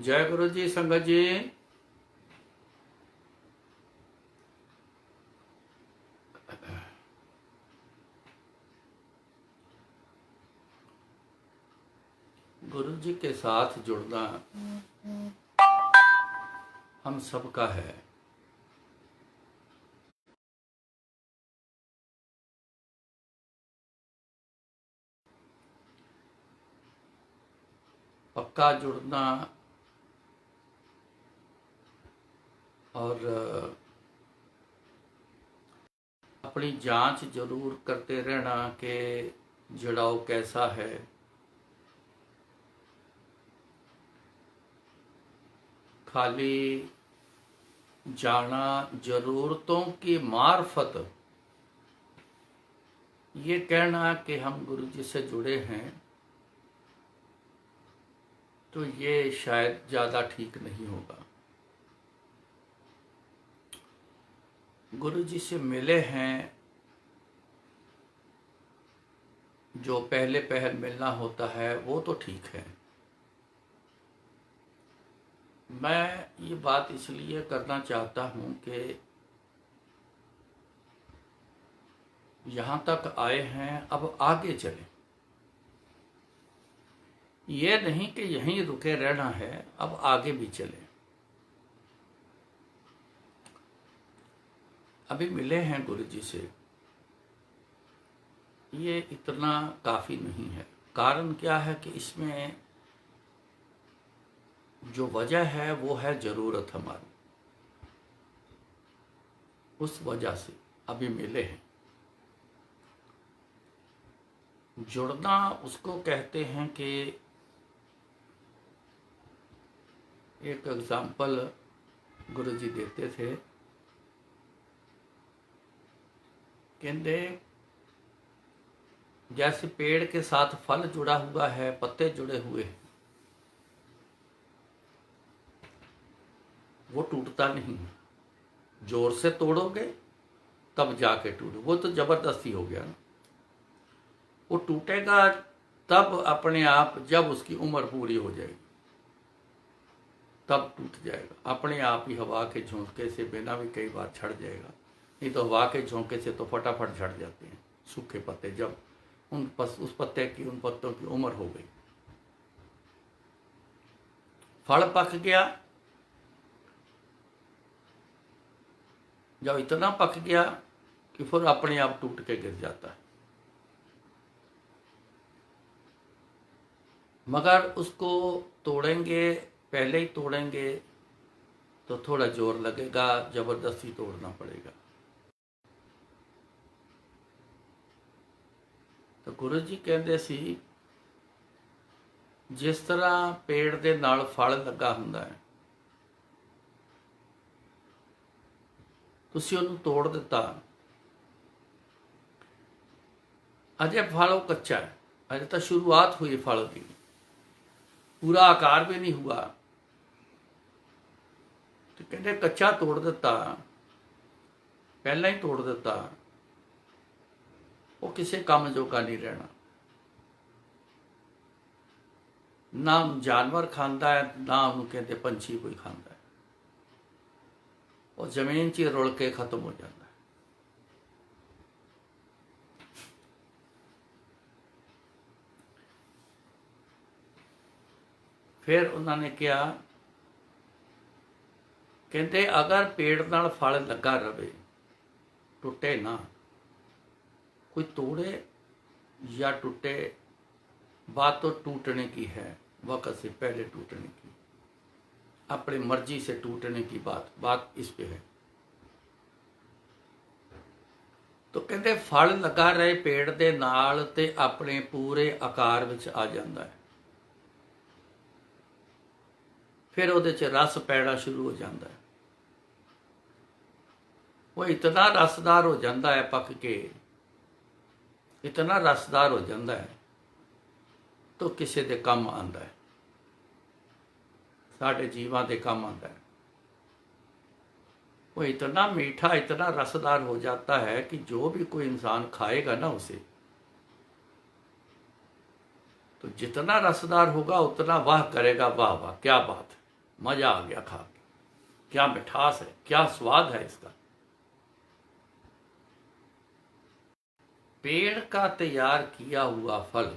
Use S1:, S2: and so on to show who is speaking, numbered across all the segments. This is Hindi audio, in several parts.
S1: जय गुरु जी। संगत जी, गुरु जी के साथ जुड़ना हम सबका है। पक्का जुड़ना और अपनी जांच जरूर करते रहना कि जुड़ाव कैसा है। खाली जाना जरूरतों की मार्फत ये कहना कि हम गुरु जी से जुड़े हैं, तो ये शायद ज़्यादा ठीक नहीं होगा। गुरु जी से मिले हैं, जो पहले पहल मिलना होता है वो तो ठीक है। मैं ये बात इसलिए करना चाहता हूँ कि यहाँ तक आए हैं, अब आगे चलें। ये नहीं कि यहीं रुके रहना है, अब आगे भी चलें। अभी मिले हैं गुरु जी से, ये इतना काफ़ी नहीं है। कारण क्या है कि इसमें जो वजह है वो है ज़रूरत हमारी, उस वजह से अभी मिले हैं। जुड़ना उसको कहते हैं कि एक एग्जाम्पल गुरु जी देते थे, कहते जैसे पेड़ के साथ फल जुड़ा हुआ है, पत्ते जुड़े हुए हैं, वो टूटता नहीं है। जोर से तोड़ोगे तब जाके टूटे, वो तो जबरदस्ती हो गया ना। वो टूटेगा तब अपने आप, जब उसकी उम्र पूरी हो जाएगी तब टूट जाएगा अपने आप ही। हवा के झोंके से बिना भी कई बार झड़ जाएगा, नहीं तो हवा के झोंके से तो फटाफट झड़ जाते हैं सूखे पत्ते, जब उस पत्ते की, उन पत्तों की उम्र हो गई। फल पक गया, जब इतना पक गया कि फिर अपने आप टूट के गिर जाता है। मगर उसको तोड़ेंगे, पहले ही तोड़ेंगे तो थोड़ा जोर लगेगा, जबरदस्ती तोड़ना पड़ेगा। तो गुरु जी कहते सी, जिस तरह पेड़ ਦੇ ਨਾਲ फल लगा ਹੁੰਦਾ है, ਤੁਸੀਂ ਉਹਨੂੰ ਤੋੜ ਦਿੱਤਾ, अजय फल वो कच्चा है, अजय तो शुरुआत हुई फल की, पूरा आकार भी नहीं हुआ। तो कहते कच्चा तोड़ दिता, पहला ही तोड़ दिता, वो किसी काम जोगा नहीं रहना। ना जानवर खांदा है, ना उन्होंने कहते पंछी कोई खांदा है, वो जमीन च रुल के खत्म हो जाता है। फिर उन्होंने कहा, कहते अगर पेड़ नाल फल लगा रहे, टुटे ना, कोई तोड़े या टूटे, बात तो टूटने की है, वक्त से पहले टूटने की, अपनी मर्जी से टूटने की बात इस पे है। तो कहते फल लगा रहे पेड़ दे नाल ते अपने पूरे आकार विच आ जाता है, फिर उहदे च रस पैना शुरू हो जाता है। वो इतना रसदार हो जाता है, पक के इतना रसदार हो जाता है, तो किसी दे काम आंदा है, साढ़े जीवां दे काम आंदा है। वो इतना मीठा, इतना रसदार हो जाता है कि जो भी कोई इंसान खाएगा ना उसे, तो जितना रसदार होगा उतना वाह करेगा, वाह वाह क्या बात है। मजा आ गया खा के, क्या मिठास है, क्या स्वाद है इसका। पेड़ का तैयार किया हुआ फल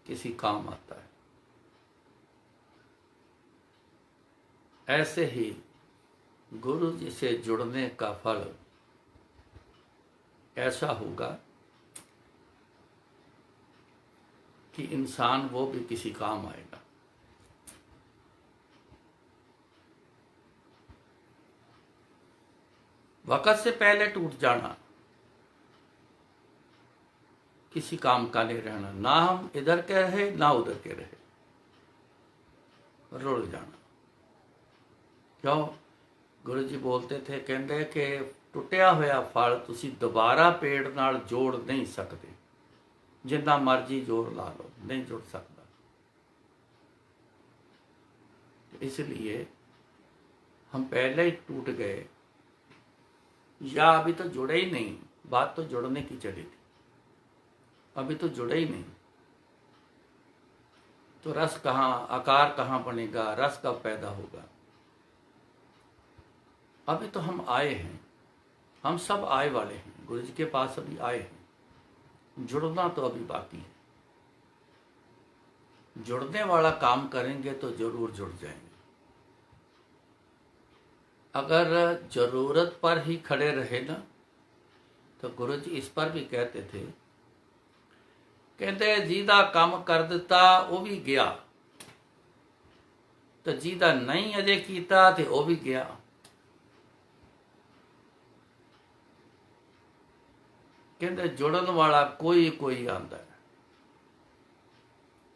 S1: किसी काम आता है। ऐसे ही गुरु जी से जुड़ने का फल ऐसा होगा कि इंसान वो भी किसी काम आएगा। वक़्त से पहले टूट जाना किसी काम का नहीं रहना, ना हम इधर के रहे ना उधर के रहे, रुड़ जाना। क्यों? गुरु जी बोलते थे, कहते कि टुटिया होया फल तुसी दोबारा पेड़ नाल जोड़ नहीं सकते, जिन्ना मर्जी जोर ला लो नहीं जुड़ सकता। इसलिए हम पहले ही टूट गए, या अभी तो जुड़े ही नहीं। बात तो जुड़ने की चली थी, अभी तो जुड़े ही नहीं, तो रस कहाँ, आकार कहाँ बनेगा, रस कब पैदा होगा। अभी तो हम आए हैं, हम सब आए वाले हैं, गुरु जी के पास अभी आए हैं, जुड़ना तो अभी बाकी है। जुड़ने वाला काम करेंगे तो जरूर जुड़ जाएंगे। अगर जरूरत पर ही खड़े रहे ना, तो गुरु जी इस पर भी कहते थे, कहते जिहदा काम कर दिता वो भी गया, तो जिहदा नहीं अजे कीता ते वो भी गया। कहते जुड़न वाला कोई कोई आंदा है,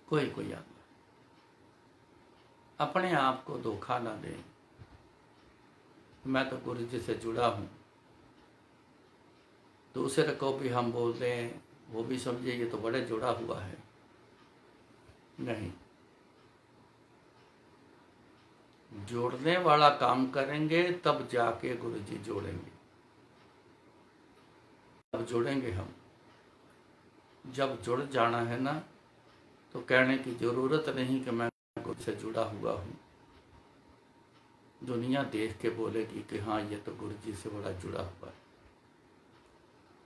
S1: कोई कोई आंदा। अपने आप को धोखा ना दें, मैं तो गुरु जी से जुड़ा हूं। दूसरे को भी हम बोल दें, वो भी समझे ये तो बड़े जुड़ा हुआ है। नहीं, जोड़ने वाला काम करेंगे तब जाके गुरु जी जोड़ेंगे, तब जुड़ेंगे हम। जब जुड़ जाना है ना, तो कहने की जरूरत नहीं कि मैं गुरु से जुड़ा हुआ हूँ। दुनिया देख के बोलेगी कि हाँ ये तो गुरु जी से बड़ा जुड़ा हुआ है।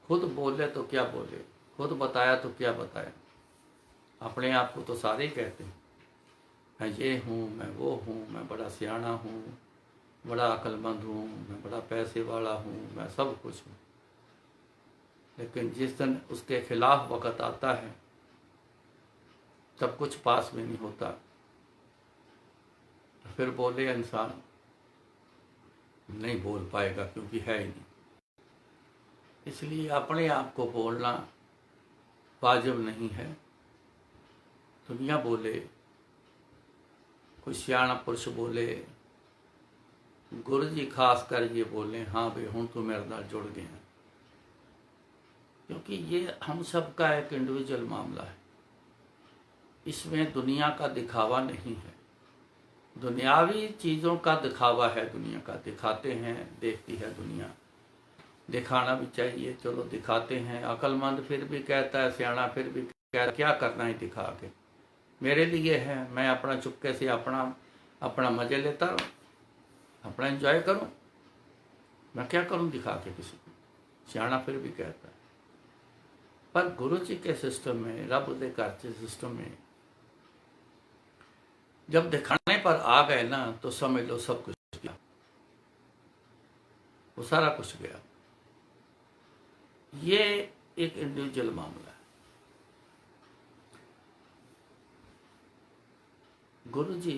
S1: खुद बोले तो क्या बोले, खुद बताया तो क्या बताया। अपने आप को तो सारे ही कहते हैं, मैं ये हूँ, मैं वो हूँ, मैं बड़ा सियाना हूँ, बड़ा अक्लमंद हूँ, मैं बड़ा पैसे वाला हूँ, मैं सब कुछ हूँ। लेकिन जिस दिन उसके खिलाफ वक़्त आता है तब कुछ पास में नहीं होता, फिर बोले इंसान नहीं बोल पाएगा क्योंकि है ही नहीं। इसलिए अपने आप को बोलना वाजिब नहीं है। दुनिया बोले, कोई सियाना पुरुष बोले, गुरु जी खास कर ये बोले, हाँ भाई हूँ तो मेरे नाल जुड़ गए हैं, क्योंकि ये हम सब का एक इंडिविजुअल मामला है। इसमें दुनिया का दिखावा नहीं है, दुनियावी चीज़ों का दिखावा है। दुनिया का दिखाते हैं, देखती है दुनिया, दिखाना भी चाहिए, चलो दिखाते हैं। अक्लमंद फिर भी कहता है, सियाना फिर भी कहता है, क्या करना है दिखा के, मेरे लिए है, मैं अपना चुपके से अपना मजे लेता रहूँ, अपना एंजॉय करूँ, मैं क्या करूँ दिखा के किसी को। सियाना फिर भी कहता है। पर गुरु जी के सिस्टम में, रब दे घर के सिस्टम में जब दिखाने पर आ गए ना, तो समझ लो सब कुछ गया, वो सारा कुछ गया। ये एक इंडिविजुअल मामला है। गुरु जी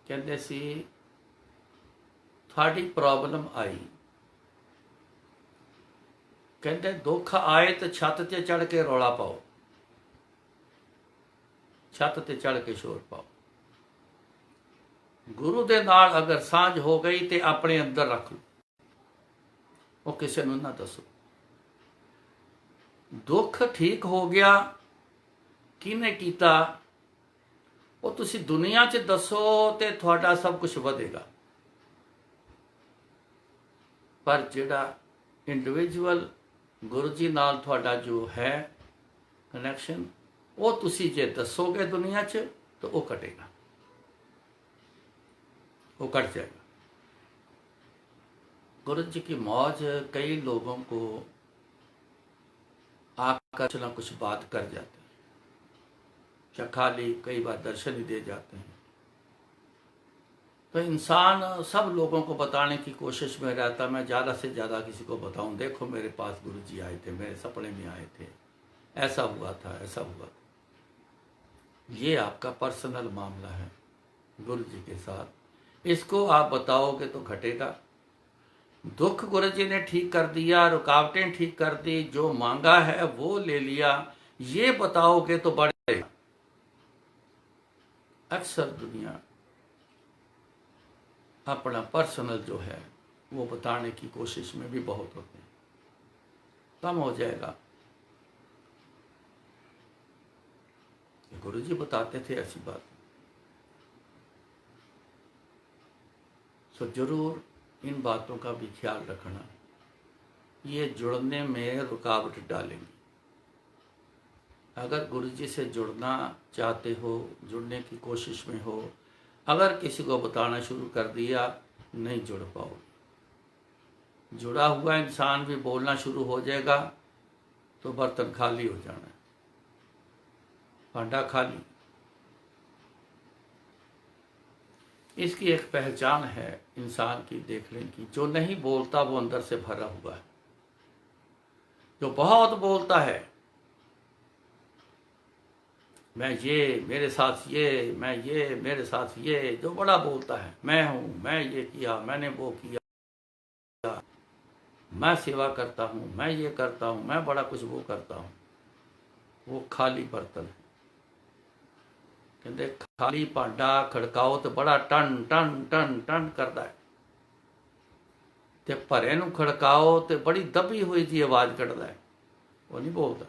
S1: कहते सी, थाड़ी प्रॉब्लम आई, कहते दुख आए तो छत ते चढ़ के रौला पाओ, छत ते चढ़ के शोर पाओ। गुरु दे नाल अगर सांझ हो गई तो अपने अंदर रख लो, वो किसी नूं ना दसो। दुख ठीक हो गया, किने कीता, वो तुसी दुनिया च दसो ते तुहाडा सब कुछ वधेगा। पर जिहड़ा इंडिविजुअल गुरु जी नाल तुहाडा जो है कनैक्शन, वो तुसी जे दसोगे दुनिया च तो वो कटेगा, वो कट जाएगा। गुरु जी की मौज कई लोगों को आकर कुछ ना कुछ बात कर जाते हैं, या खाली कई बार दर्शन ही दे जाते हैं। तो इंसान सब लोगों को बताने की कोशिश में रहता, मैं ज़्यादा से ज़्यादा किसी को बताऊं, देखो मेरे पास गुरु जी आए थे, मेरे सपने में आए थे, ऐसा हुआ था, ऐसा हुआ था। ये आपका पर्सनल मामला है गुरु जी के साथ, इसको आप बताओगे तो घटेगा। दुख गुरु जी ने ठीक कर दिया, रुकावटें ठीक कर दी, जो मांगा है वो ले लिया, ये बताओगे तो बढ़ेगा। अक्सर दुनिया अपना पर्सनल जो है वो बताने की कोशिश में भी बहुत होते हैं, कम हो जाएगा। गुरु जी बताते थे ऐसी बात, तो जरूर इन बातों का भी ख्याल रखना, ये जुड़ने में रुकावट डालेंगी। अगर गुरु जी से जुड़ना चाहते हो, जुड़ने की कोशिश में हो, अगर किसी को बताना शुरू कर दिया नहीं जुड़ पाओगे। जुड़ा हुआ इंसान भी बोलना शुरू हो जाएगा तो बर्तन खाली हो जाना है, भांडा खाली। इसकी एक पहचान है इंसान की, देख लें कि जो नहीं बोलता वो अंदर से भरा हुआ है, जो बहुत बोलता है मैं ये, मेरे साथ ये, मैं ये, मेरे साथ ये, जो बड़ा बोलता है मैं हूं, मैं ये किया, मैंने वो किया, मैं सेवा करता हूं, मैं ये करता हूं, मैं बड़ा कुछ वो करता हूं, वो खाली बर्तन है। कहते खाली भांडा खड़काओ तो बड़ा टन टन टन टन करता है, ते भरे नूं खड़काओ तो बड़ी दबी हुई जी आवाज कढ़दा है, वो नहीं बोलता।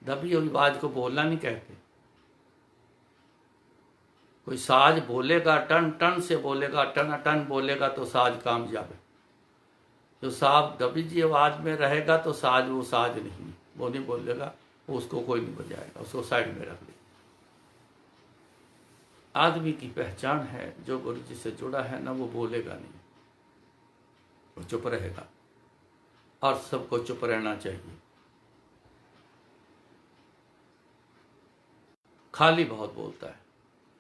S1: दबी हुई आवाज को बोलना नहीं कहते। कोई साज बोलेगा, टन टन से बोलेगा, टन टन बोलेगा तो साज कामयाब है। जो साफ दबी जी आवाज में रहेगा तो साज वो साज नहीं, वो नहीं बोलेगा, उसको कोई नहीं बजाएगा, उसको साइड में रख दे। आदमी की पहचान है जो गुरु जी से जुड़ा है ना, वो बोलेगा नहीं, वो चुप रहेगा, और सबको चुप रहना चाहिए। खाली बहुत बोलता है,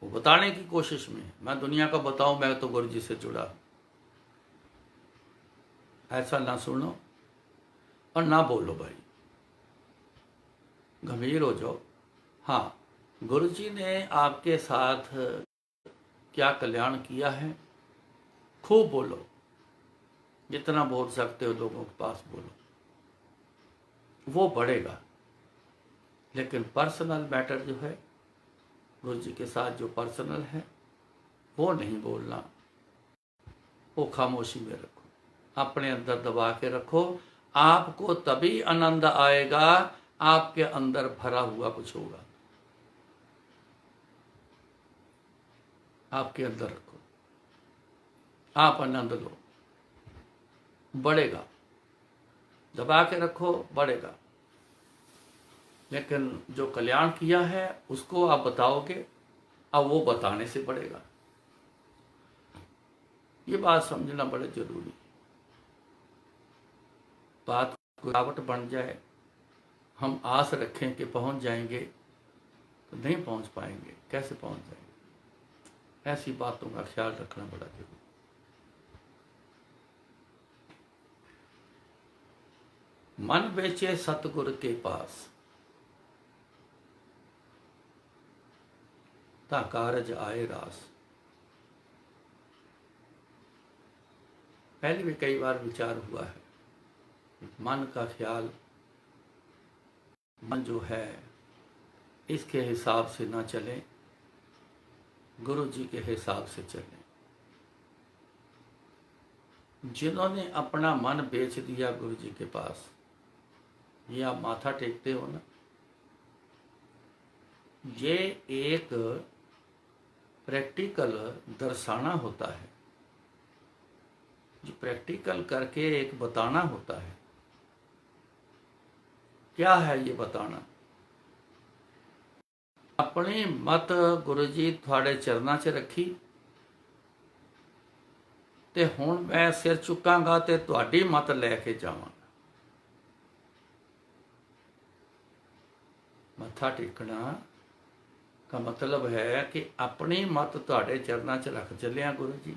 S1: वो बताने की कोशिश में, मैं दुनिया को बताऊं मैं तो गुरु जी से जुड़ा हूं, ऐसा ना सुनो और ना बोलो भाई, गंभीर हो जाओ। हाँ, गुरु जी ने आपके साथ क्या कल्याण किया है खूब बोलो, जितना बोल सकते हो लोगों के पास बोलो, वो बढ़ेगा। लेकिन पर्सनल मैटर जो है गुरु जी के साथ, जो पर्सनल है वो नहीं बोलना, वो खामोशी में रखो, अपने अंदर दबा के रखो। आपको तभी आनंद आएगा, आपके अंदर भरा हुआ कुछ होगा, आपके अंदर रखो, आप आनंद लो, बढ़ेगा। दबा के रखो, बढ़ेगा। लेकिन जो कल्याण किया है उसको आप बताओगे, अब वो बताने से बढ़ेगा। ये बात समझना बड़ा जरूरी है। बात रुकावट बन जाए, हम आस रखें कि पहुंच जाएंगे, तो नहीं पहुंच पाएंगे। कैसे पहुंच जाएंगे? ऐसी बातों का ख्याल रखना बड़ा जरूरी। मन बेचे सतगुरु के पास, ता कारज आए रास। पहले भी कई बार विचार हुआ है, मन का ख्याल, मन जो है इसके हिसाब से ना चले, गुरु जी के हिसाब से चले। जिन्होंने अपना मन बेच दिया गुरु जी के पास, ये आप माथा टेकते हो ना, ये एक प्रैक्टिकल दर्शाना होता है, जो प्रैक्टिकल करके एक बताना होता है। क्या है ये बताना? अपनी मत गुरु जी थोड़े चरणों 'ਚ रखी ते हुण मैं सिर चुकांगा ते तुहाडी मत लैके जावांगा। मत्था टेकना का मतलब है कि अपनी मत तुहाडे चरणों 'ਚ रख चलिया गुरु जी,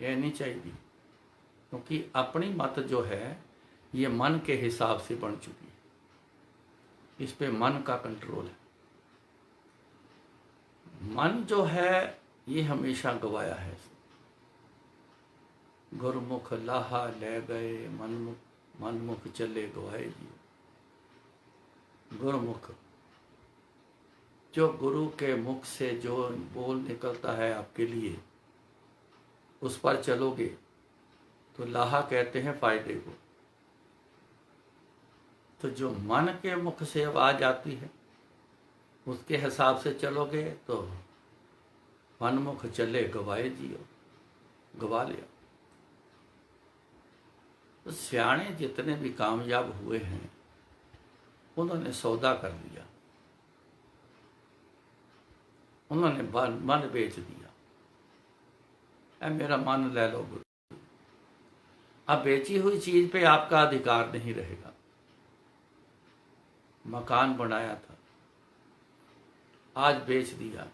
S1: ये नहीं चाहिए, क्योंकि अपनी मत जो है ये मन के हिसाब से बन चुकी है, इस पे मन का कंट्रोल है। मन जो है ये हमेशा गवाया है। गुरमुख लाहा ले गए मनमुख चले गवाए जी। गुरमुख जो गुरु के मुख से जो बोल निकलता है आपके लिए, उस पर चलोगे तो लाहा कहते हैं फायदे को। तो जो मन के मुख से आवाज आती है उसके हिसाब से चलोगे तो मनमुख चले गवाए जियो, गवा लिया। तो सियाणे जितने भी कामयाब हुए हैं उन्होंने सौदा कर लिया, उन्होंने मन बेच दिया। ऐ मेरा मन ले लो गुरु। अब बेची हुई चीज पे आपका अधिकार नहीं रहेगा। मकान बनाया था, आज बेच दिया,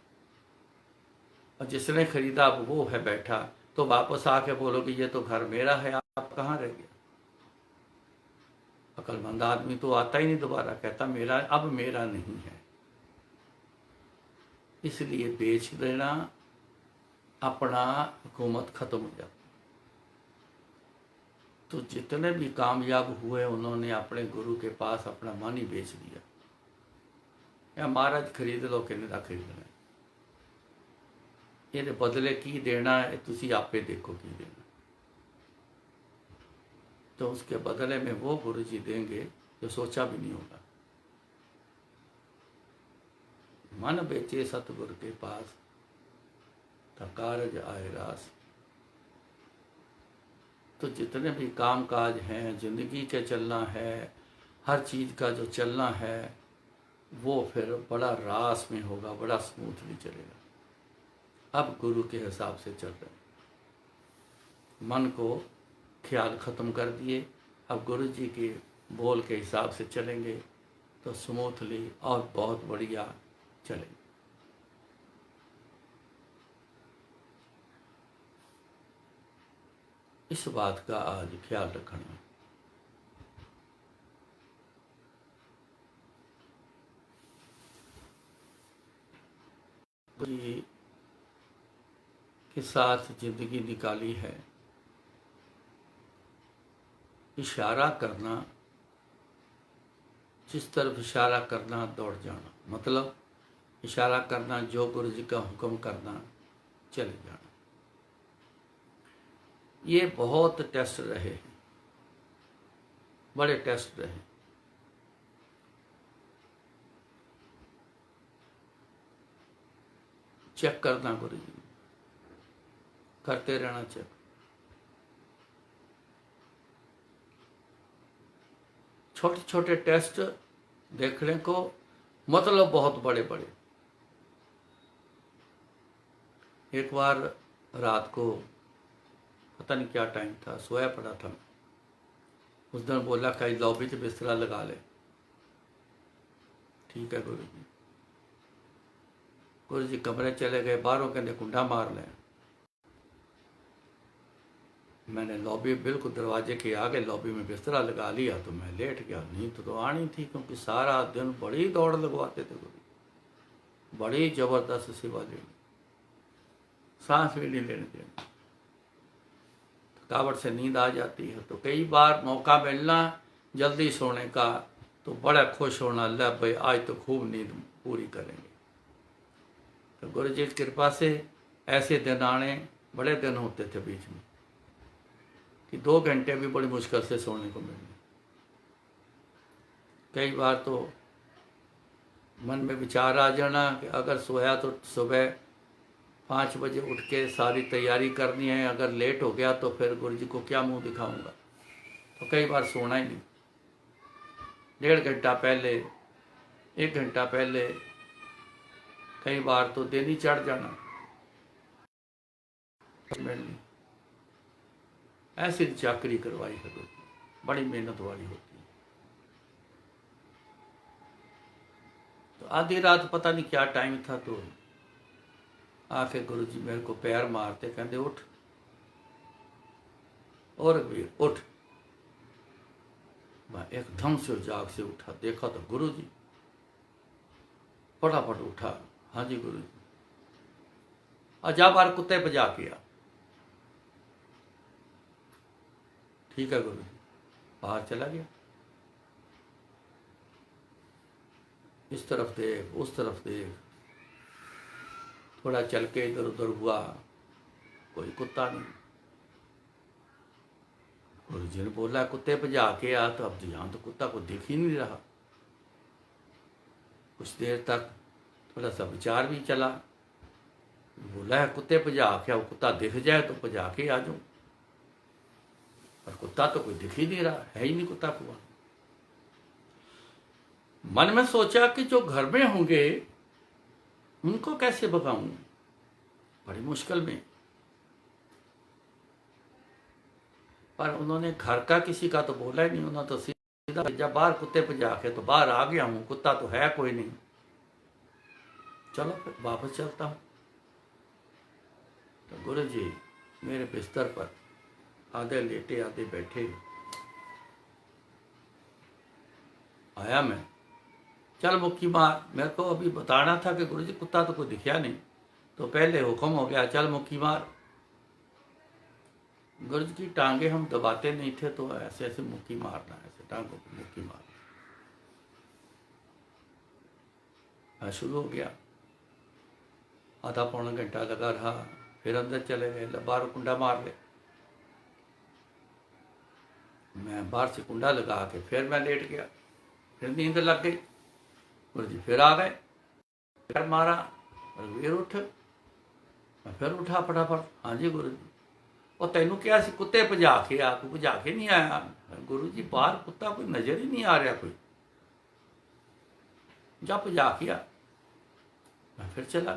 S1: और जिसने खरीदा वो है बैठा, तो वापस आके बोलोगे ये तो घर मेरा है, आप कहाँ रह गया। अक्लमंद आदमी तो आता ही नहीं दोबारा, कहता मेरा अब मेरा नहीं है। इसलिए बेच देना, अपना हुकूमत खत्म हो जाती। तो जितने भी कामयाब हुए उन्होंने अपने गुरु के पास अपना मन ही बेच दिया। या महाराज खरीद लो कि नहीं खरीदना, ये बदले की देना है, तुसी आपे देखो की देना। तो उसके बदले में वो गुरु जी देंगे जो सोचा भी नहीं होगा। मन बेचे सतगुरु के पास, तो कारज आए रास। तो जितने भी काम काज हैं, जिंदगी के चलना है, हर चीज का जो चलना है वो फिर बड़ा रास में होगा, बड़ा स्मूथली चलेगा। अब गुरु के हिसाब से चल रहे हैं, मन को ख्याल खत्म कर दिए, अब गुरु जी के बोल के हिसाब से चलेंगे तो स्मूथली और बहुत बढ़िया चलेंगे। इस बात का आज ख्याल रखना। गुरु के साथ जिंदगी निकाली है, इशारा करना, जिस तरफ इशारा करना दौड़ जाना, मतलब इशारा करना, जो गुरु जी का हुक्म करना, चले जाना। ये बहुत टेस्ट रहे हैं, बड़े टेस्ट रहे। चेक करना गुरु जी, करते रहना चेक। छोटे छोटे टेस्ट देखने को, मतलब बहुत बड़े बड़े। एक बार रात को पता नहीं क्या टाइम था, सोया पड़ा था। उस दिन बोला कहीं लॉबी से बिस्तरा लगा ले। ठीक है गुरु जी। गुरु जी कमरे चले गए, बाहरों कहते कुंडा मार लें। मैंने लॉबी बिल्कुल दरवाजे के आगे लॉबी में बिस्तरा लगा लिया, तो मैं लेट गया। नींद तो आनी थी, क्योंकि सारा दिन बड़ी दौड़ लगवाते थे गुरु, बड़ी जबरदस्त सेवा लेनी, सांस भी नहीं लेने देनी, थकावट से नींद आ जाती है। तो कई बार मौका मिलना जल्दी सोने का, तो बड़ा खुश होना, ले भाई आज तो खूब नींद पूरी करेंगे। तो गुरु जी की कृपा से ऐसे दिन आने, बड़े दिन होते थे बीच में कि 2 घंटे भी बड़ी मुश्किल से सोने को मिलने। कई बार तो मन में विचार आ जाना कि अगर सोया तो सुबह 5 बजे उठ के सारी तैयारी करनी है, अगर लेट हो गया तो फिर गुरु जी को क्या मुंह दिखाऊंगा। तो कई बार सोना ही नहीं, 1.5 घंटा पहले, 1 घंटा पहले कई बार तो दिन ही चढ़ जाना मिलनी। ऐसी चाकरी करवाई है गुरु जी, बड़ी मेहनत वाली होती है। तो आधी रात पता नहीं क्या टाइम था, तो आके गुरु जी मेरे को पैर मारते, कहते उठ, और भी उठ। मैं एकदम से जाग से उठा, देखा तो गुरु जी। फटाफट उठा, हाँ जी गुरु जी। और जा बार कुत्ते पे जा किया। ठीक है गुरु जी। बाहर चला गया, इस तरफ देख उस तरफ देख, थोड़ा चल के इधर उधर हुआ, कोई कुत्ता नहीं। गुरु जी ने बोला कुत्ते पे जाके आ, तो अब यहाँ तो कुत्ता को दिख ही नहीं रहा। कुछ देर तक थोड़ा सा विचार भी चला, बोला है कुत्ते पे जाके, वो कुत्ता दिख जाए तो पजा के आ जाऊं, पर कुत्ता तो कोई दिख ही नहीं रहा, है ही नहीं कुत्ता को। मन में सोचा कि जो घर में होंगे उनको कैसे भगाऊं, बड़ी मुश्किल में। पर उन्होंने घर का किसी का तो बोला ही नहीं, उन्होंने तो सीधा भेजा बाहर कुत्ते पे जाके। तो बाहर आ गया हूं, कुत्ता तो है कोई नहीं, चलो फिर वापस चलता हूं। तो गुरु जी मेरे बिस्तर पर आधे लेटे आधे बैठे। आया मैं, चल मुक्की मार। मेरे को अभी बताना था कि गुरु जी कुत्ता तो कोई दिखा नहीं, तो पहले हुक्म हो गया चल मुक्की मार। गुरु जी की टांगे हम दबाते नहीं थे, तो ऐसे ऐसे मुक्की मारना, ऐसे टांगों को मुक्की मारना शुरू हो गया। आधा पौना घंटा लगा रहा, फिर अंदर चले गए, बाहर कुंडा मार ले। मैं बाहर से कुंडा लगा के फिर मैं लेट गया, फिर नींद लग गई। गुरु जी फिर आ गए, फिर मारा, फिर उठ। मैं फिर उठा फटाफट, हाँ जी गुरु जी। और तेनू क्या सी कुत्ते भजा के आ, तू भजा के नहीं आया। गुरु जी बाहर कुत्ता कोई नजर ही नहीं आ रहा कोई, जा भजा के आ। मैं फिर चला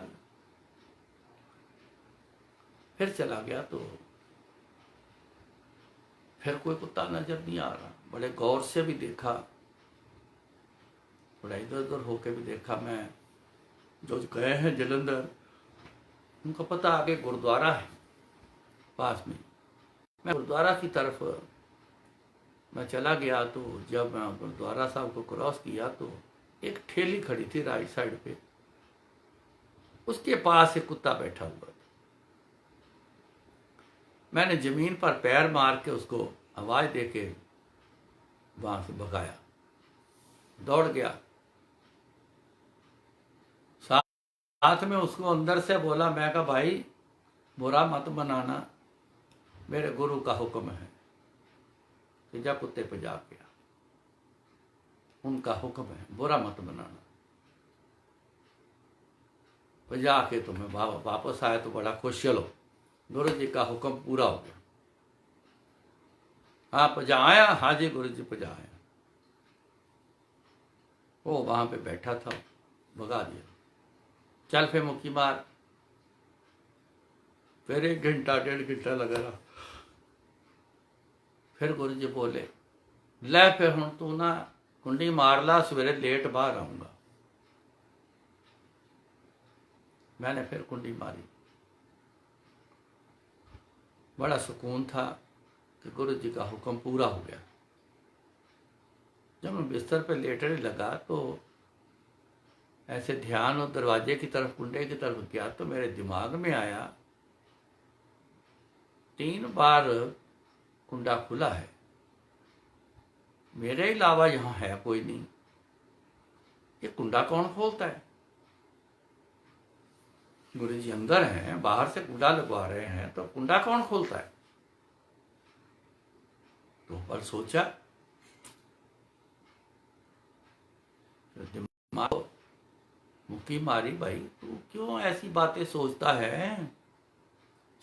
S1: गया, तो फिर कोई कुत्ता नजर नहीं आ रहा। बड़े गौर से भी देखा, थोड़ा इधर उधर होके भी देखा। मैं जो गए हैं जलंधर, उनको पता आगे गुरुद्वारा है पास में। मैं गुरुद्वारा की तरफ मैं चला गया, तो जब मैं गुरुद्वारा साहब को क्रॉस किया तो एक ठेली खड़ी थी राइट साइड पे, उसके पास एक कुत्ता बैठा हुआ था। मैंने जमीन पर पैर मार के उसको आवाज देके वहां से भगाया, दौड़ गया। साथ में उसको अंदर से बोला, मैं कहा भाई बुरा मत बनाना, मेरे गुरु का हुक्म है कि जा कुत्ते पे जा गया, उनका हुक्म है, बुरा मत बनाना। पजा के तो मैं वापस आया तो बड़ा खुश, चलो गुरु जी का हुक्म पूरा हो गया। हाँ पजा आया, हाँ जी गुरु जी पजा आया। वो वहां पे बैठा था, भगा दिया, चल फिर मुक्की मार। फिर 1 घंटा 1.5 घंटा लगा रहा। फिर गुरु जी बोले, ले फिर हुण तू ना कुंडी मार ला, सवेरे लेट बाहर आऊंगा। मैंने फिर कुंडी मारी, बड़ा सुकून था कि गुरु जी का हुक्म पूरा हो गया। जब मैं बिस्तर पे लेटने लगा तो ऐसे ध्यान और दरवाजे की तरफ, कुंडे की तरफ गया, तो मेरे दिमाग में आया 3 बार कुंडा खुला है, मेरे अलावा यहां है कोई नहीं, ये कुंडा कौन खोलता है? गुरु जी अंदर हैं, बाहर से कुंडा लगवा रहे हैं, तो कुंडा कौन खोलता है? तो पर सोचा, दिमाग मुक्की मारी, भाई तू क्यों ऐसी बातें सोचता है?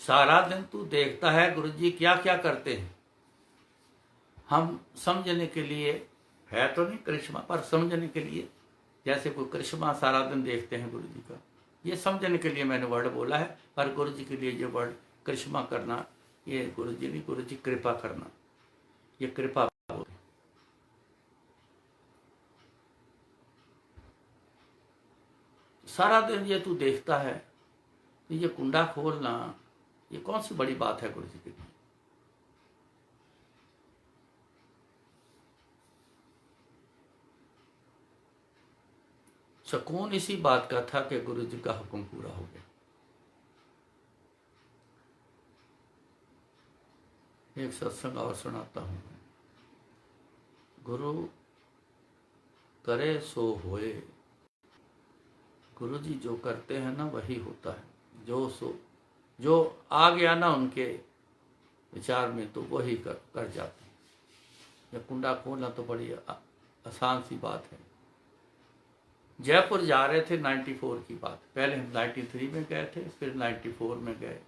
S1: सारा दिन तू देखता है गुरु जी क्या क्या करते हैं। हम समझने के लिए, है तो नहीं करिश्मा, पर समझने के लिए जैसे कोई करिश्मा सारा दिन देखते हैं गुरु जी का, ये समझने के लिए मैंने वर्ड बोला है। पर गुरु जी के लिए ये वर्ड करिश्मा करना, ये गुरु जी नहीं, गुरु जी कृपा करना, ये कृपा बोलते। सारा दिन ये तू देखता है, तो ये कुंडा खोलना ये कौन सी बड़ी बात है गुरु जी के लिए। सुकून इसी बात का था कि गुरु जी का हुक्म पूरा हो गया। एक सत्संग और सुनाता हूं। गुरु करे सो होए, गुरु जी जो करते हैं ना वही होता है। जो आ गया ना उनके विचार में तो वही कर जाते हैं। यह कुंडा खोलना तो बड़ी आसान सी बात है। जयपुर जा रहे थे 94 की बात, पहले हम 93 में गए थे, फिर 94 में गए।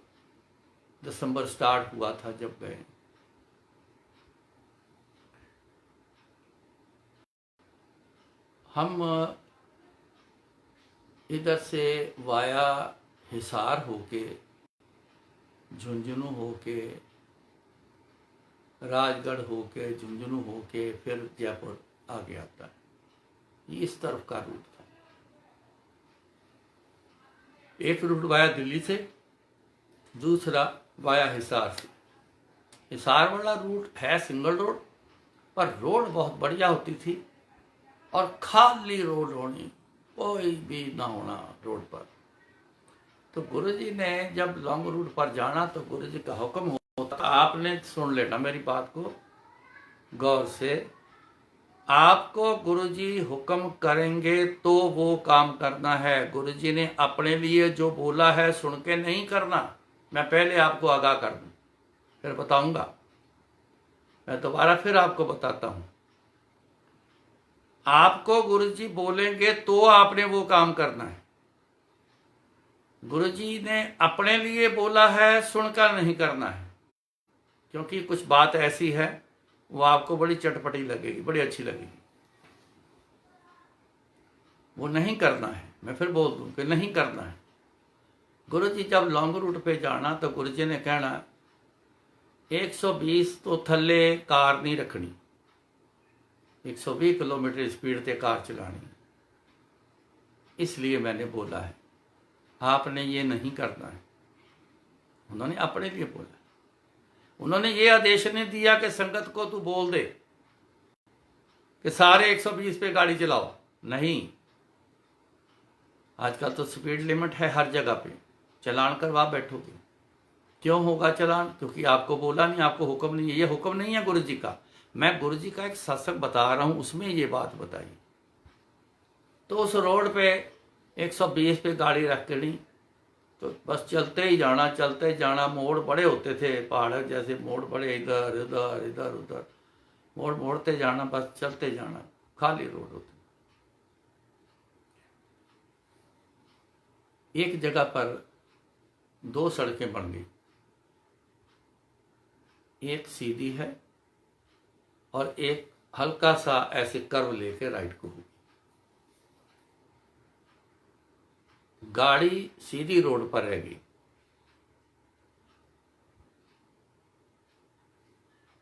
S1: दिसंबर स्टार्ट हुआ था जब गए। हम इधर से वाया हिसार होके, झुंझुनू होके, राजगढ़ होके, झुंझुनू होके फिर जयपुर आगे आता है। ये इस तरफ का रूट था। एक रूट वाया दिल्ली से, दूसरा वाया हिसार से। हिसार वाला रूट है सिंगल रोड, पर रोड बहुत बढ़िया होती थी और खाली रोड होनी, कोई भी ना होना रोड पर। तो गुरुजी ने जब लॉन्ग रूट पर जाना तो गुरुजी का हुक्म होता, आपने सुन लेना मेरी बात को गौर से। आपको गुरुजी हुक्म करेंगे तो वो काम करना है। गुरुजी ने अपने लिए जो बोला है सुन के नहीं करना। मैं पहले आपको आगाह कर दूं, फिर बताऊंगा। मैं दोबारा फिर आपको बताता हूं। आपको गुरुजी बोलेंगे तो आपने वो काम करना है। गुरुजी ने अपने लिए बोला है, सुनकर नहीं करना है। क्योंकि कुछ बात ऐसी है वो आपको बड़ी चटपटी लगेगी, बड़ी अच्छी लगेगी, वो नहीं करना है। मैं फिर बोल दूं कि नहीं करना है। गुरुजी जब लॉन्ग रूट पे जाना तो गुरुजी ने कहना 120 तो थल्ले कार नहीं रखनी, 120 किलोमीटर स्पीड से कार चलानी। इसलिए मैंने बोला है, आपने ये नहीं करना है। उन्होंने अपने लिए बोला। उन्होंने ये आदेश नहीं दिया कि संगत को तू बोल दे कि सारे 120 पे गाड़ी चलाओ। नहीं, आजकल तो स्पीड लिमिट है हर जगह पे, चलान करवा बैठोगे। क्यों होगा चलान? क्योंकि आपको बोला नहीं, आपको हुक्म नहीं है। ये हुक्म नहीं है गुरु जी का। मैं गुरु जी का एक सत्संग बता रहा हूं, उसमें ये बात बताई। तो उस रोड पे 120 पे गाड़ी रख के नहीं, तो बस चलते ही जाना, चलते जाना। मोड़ बड़े होते थे, पहाड़ जैसे मोड़ बड़े, इधर उधर इधर उधर मोड़ मोड़ते जाना, बस चलते जाना, खाली रोड होती। एक जगह पर 2 सड़कें बन गई, एक सीधी है और एक हल्का सा ऐसे कर्व लेके राइट को होगी। गाड़ी सीधी रोड पर रहेगी।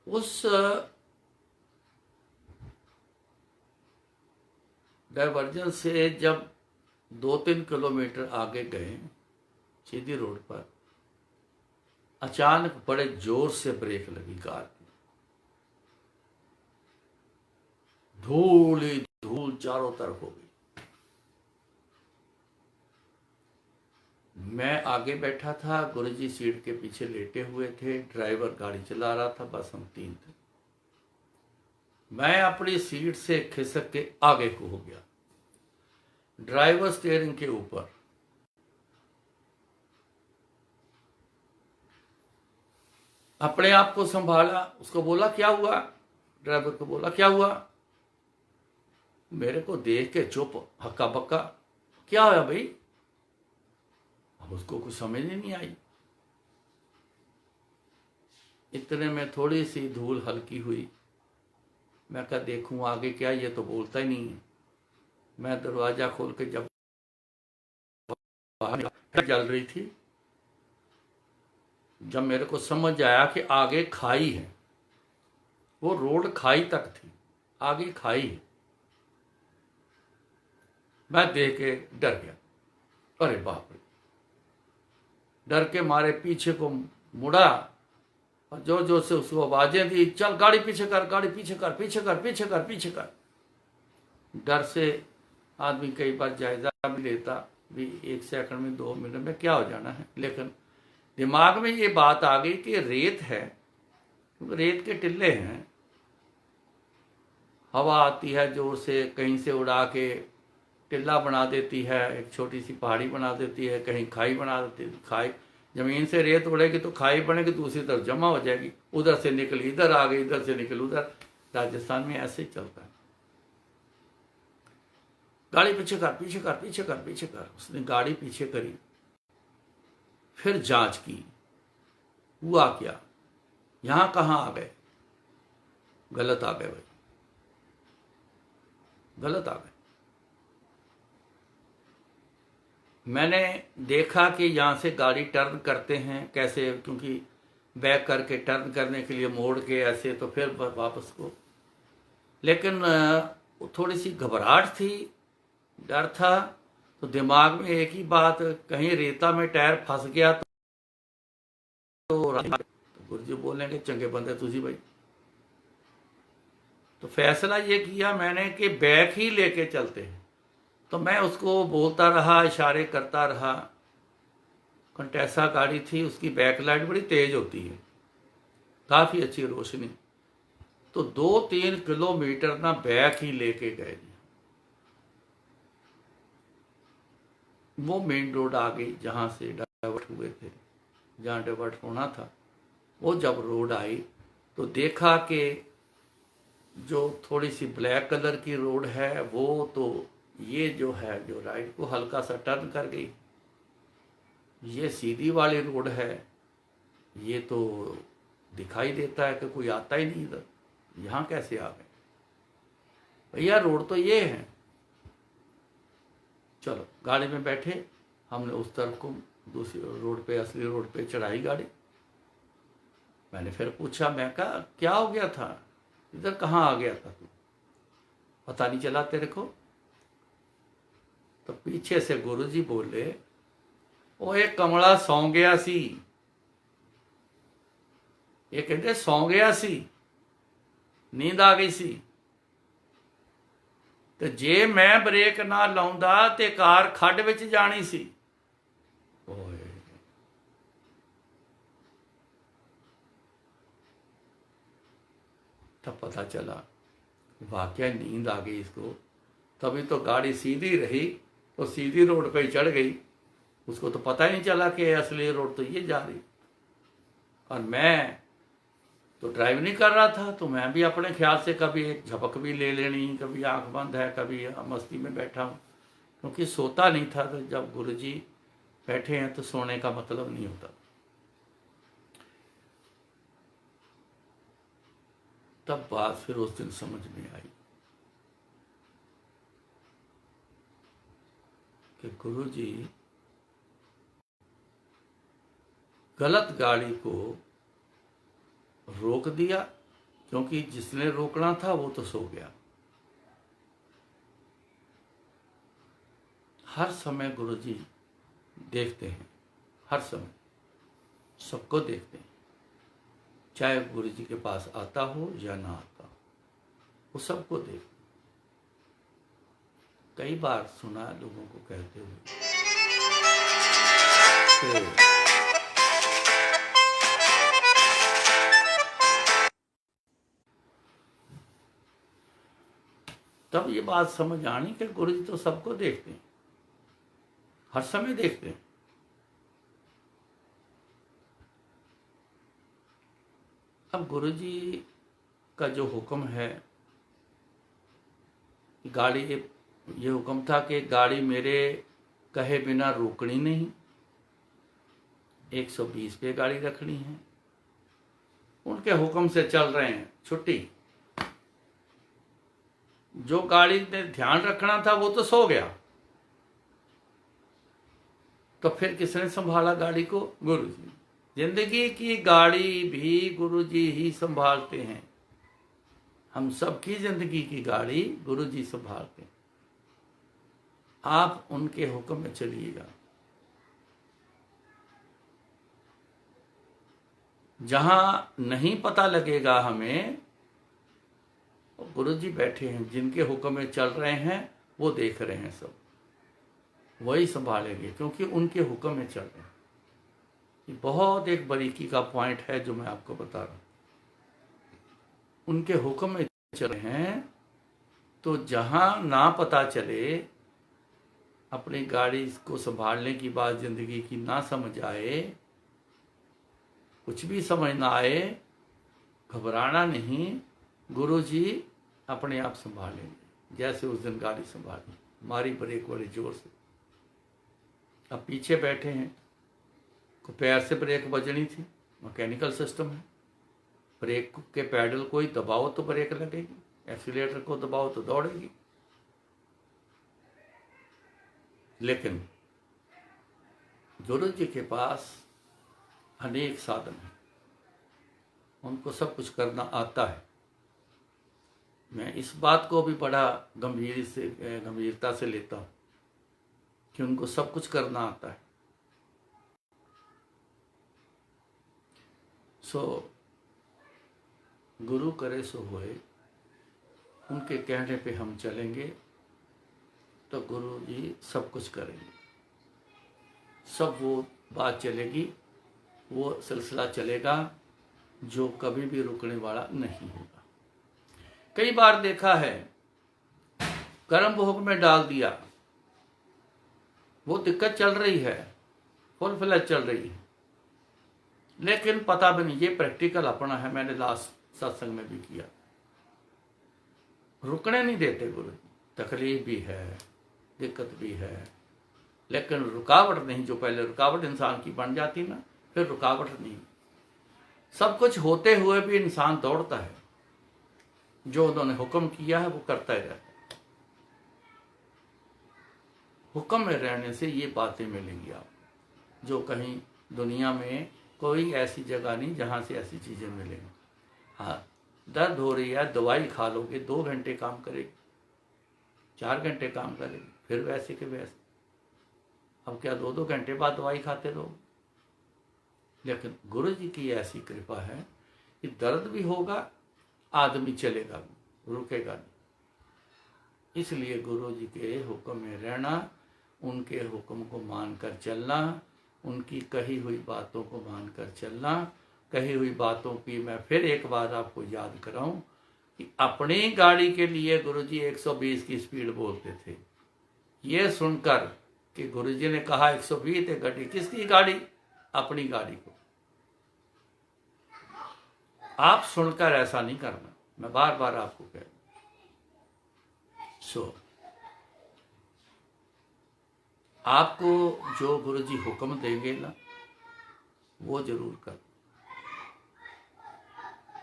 S1: उस डाइवर्जन से जब 2-3 किलोमीटर आगे गए सीधी रोड पर, अचानक बड़े जोर से ब्रेक लगी कार की। धूल ही धूल चारों तरफ हो गई। मैं आगे बैठा था, गुरुजी सीट के पीछे लेटे हुए थे, ड्राइवर गाड़ी चला रहा था, बस हम 3 थे। मैं अपनी सीट से खिसक के आगे को हो गया, ड्राइवर स्टीयरिंग के ऊपर। अपने आप को संभाला, उसको बोला क्या हुआ, ड्राइवर को बोला क्या हुआ। मेरे को देख के चुप, हक्का बक्का, क्या होया भाई। अब उसको कुछ समझ ही नहीं आई। इतने में थोड़ी सी धूल हल्की हुई। मैं क्या देखूं आगे क्या, ये तो बोलता ही नहीं है। मैं दरवाजा खोल के जब बाहर जल रही थी। जब मेरे को समझ आया कि आगे खाई है, वो रोड खाई तक थी, आगे खाई है, मैं देख के डर गया। अरे बाप रे, डर के मारे पीछे को मुड़ा और जोर जोर से उसको आवाजें दी, चल गाड़ी पीछे कर, गाड़ी पीछे कर, पीछे कर, पीछे कर, पीछे कर। डर से आदमी कई बार जायजा भी लेता, भी 1 सेकंड में 2 मिनट में क्या हो जाना है, लेकिन दिमाग में ये बात आ गई कि रेत है, रेत के टिल्ले हैं, हवा आती है जोर से, कहीं से उड़ा के टिल्ला बना देती है, एक छोटी सी पहाड़ी बना देती है, कहीं खाई बना देती है। खाई, जमीन से रेत उड़ेगी तो खाई बनेगी, दूसरी तरफ जमा हो जाएगी, उधर से निकल इधर आ गई, इधर से निकल उधर। राजस्थान में ऐसे ही चलता है। गाड़ी पीछे कर, पीछे कर, पीछे कर, पीछे कर। उसने गाड़ी पीछे करी, फिर जांच की, हुआ क्या, यहां कहां आ गए, गलत आ गए भाई, गलत आ गए। मैंने देखा कि यहाँ से गाड़ी टर्न करते हैं कैसे, क्योंकि बैक करके टर्न करने के लिए मोड़ के ऐसे, तो फिर वापस को। लेकिन थोड़ी सी घबराहट थी, डर था, तो दिमाग में एक ही बात, कहीं रेता में टायर फंस गया तो गुरुजी बोलेंगे चंगे बंदे तुझी भाई। तो फैसला ये किया मैंने कि बैक ही लेके चलते हैं। तो मैं उसको बोलता रहा, इशारे करता रहा। कंटेसा गाड़ी थी, उसकी बैक लाइट बड़ी तेज होती है, काफी अच्छी रोशनी। तो 2-3 किलोमीटर ना बैक ही लेके गए। वो मेन रोड आ गई जहां से डाइवर्ट हुए थे, जहां डाइवर्ट होना था। वो जब रोड आई तो देखा कि जो थोड़ी सी ब्लैक कलर की रोड है, वो तो ये जो है, जो राइट को हल्का सा टर्न कर गई। ये सीधी वाली रोड है, ये तो दिखाई देता है कि कोई आता ही नहीं इधर, यहां कैसे आ गए भैया, रोड तो ये है। चलो गाड़ी में बैठे, हमने उस तरफ को दूसरी रोड पे, असली रोड पे चढ़ाई गाड़ी। मैंने फिर पूछा, मैं कहा क्या हो गया था, इधर कहाँ आ गया था तू, पता नहीं चला तेरे को? तो पीछे से गुरुजी बोले, ओ एक कमला सौ गया सी, ये कहते सौ गया सी, नींद आ गई सी, ਤੇ ਜੇ ਮੈਂ ਬ੍ਰੇਕ ਨਾ ਲਾਉਂਦਾ ਤੇ ਕਾਰ ਖੱਡ ਵਿੱਚ ਜਾਣੀ ਸੀ। ਓਏ तब पता चला वाकई नींद आ गई इसको। तभी तो गाड़ी सीधी रही, तो सीधी रोड पे ही चढ़ गई। उसको तो पता ही नहीं चला कि असली रोड तो ये जा रही। और मैं तो ड्राइव नहीं कर रहा था, तो मैं भी अपने ख्याल से कभी एक झपक भी ले लेनी, कभी आंख बंद है, कभी मस्ती में बैठा हूँ, क्योंकि सोता नहीं था। तो जब गुरुजी बैठे हैं तो सोने का मतलब नहीं होता। तब बात फिर उस दिन समझ में आई कि गुरुजी गलत गाड़ी को रोक दिया, क्योंकि जिसने रोकना था वो तो सो गया। हर समय गुरुजी देखते हैं, हर समय सबको देखते हैं, चाहे गुरुजी के पास आता हो या ना आता हो, वो सबको देखते। कई बार सुना लोगों को कहते हुए कि तब ये बात समझ आनी कि गुरुजी तो सबको देखते हैं, हर समय देखते हैं। अब गुरुजी का जो हुक्म है, गाड़ी, ये हुक्म था कि गाड़ी मेरे कहे बिना रोकनी नहीं, 120 पे गाड़ी रखनी है। उनके हुक्म से चल रहे हैं, छुट्टी। जो गाड़ी ने ध्यान रखना था वो तो सो गया, तो फिर किसने संभाला गाड़ी को? गुरुजी। जिंदगी की गाड़ी भी गुरुजी ही संभालते हैं। हम सबकी जिंदगी की गाड़ी गुरुजी संभालते हैं। आप उनके हुक्म में चलिएगा। जहां नहीं पता लगेगा हमें, गुरुजी बैठे हैं, जिनके हुक्म में चल रहे हैं वो देख रहे हैं, सब वही संभालेंगे, क्योंकि उनके हुक्म में चल रहे हैं। ये बहुत एक बारीकी का पॉइंट है जो मैं आपको बता रहा हूं। उनके हुक्म में चल रहे हैं, तो जहां ना पता चले, अपनी गाड़ी को संभालने की बात जिंदगी की ना समझ आए, कुछ भी समझ ना आए, घबराना नहीं, गुरुजी अपने आप संभालेंगे। जैसे उस दिन गाड़ी संभाली, मारी ब्रेक बड़े जोर से। अब पीछे बैठे हैं, को पैर से ब्रेक बजनी थी, मैकेनिकल सिस्टम है। ब्रेक के पैडल को ही दबाओ तो ब्रेक लगेगी, एक्सीलेटर को दबाओ तो दौड़ेगी। लेकिन गुरु जी के पास अनेक साधन हैं, उनको सब कुछ करना आता है। मैं इस बात को भी बड़ा गंभीरता से लेता हूं कि उनको सब कुछ करना आता है। सो गुरु करे सो होए, उनके कहने पे हम चलेंगे तो गुरु जी सब कुछ करेंगे। सब वो बात चलेगी, वो सिलसिला चलेगा जो कभी भी रुकने वाला नहीं होगा। कई बार देखा है, कर्म भोग में डाल दिया, वो दिक्कत चल रही है, फुल फ्लैज चल रही है, लेकिन पता भी नहीं। ये प्रैक्टिकल अपना है, मैंने लास्ट सत्संग में भी किया। रुकने नहीं देते गुरु, तकलीफ भी है, दिक्कत भी है, लेकिन रुकावट नहीं। जो पहले रुकावट इंसान की बन जाती ना, फिर रुकावट नहीं। सब कुछ होते हुए भी इंसान दौड़ता है, जो उन्होंने हुक्म किया है वो करता ही रहता है। हुक्म में रहने से ये बातें मिलेंगी आप, जो कहीं दुनिया में कोई ऐसी जगह नहीं जहां से ऐसी चीजें मिलेंगी। हाँ, दर्द हो रही है, दवाई खा लोगे, 2 घंटे काम करेगी, 4 घंटे काम करेगी, फिर वैसे के वैसे। अब क्या 2-2 घंटे बाद दवाई खाते रहो? लेकिन गुरु जी की ऐसी कृपा है कि दर्द भी होगा, आदमी चलेगा, रुकेगा नहीं। इसलिए गुरु जी के हुक्म में रहना, उनके हुक्म को मानकर चलना, उनकी कही हुई बातों को मानकर चलना। कही हुई बातों की मैं फिर एक बार आपको याद कराऊं कि अपनी गाड़ी के लिए गुरुजी 120 की स्पीड बोलते थे। ये सुनकर कि गुरुजी ने कहा 120 है गाड़ी, किसकी गाड़ी? अपनी गाड़ी को। आप सुनकर ऐसा नहीं करना, मैं बार बार आपको कह रहा हूं। आपको जो गुरुजी हुक्म देंगे ना, वो जरूर कर।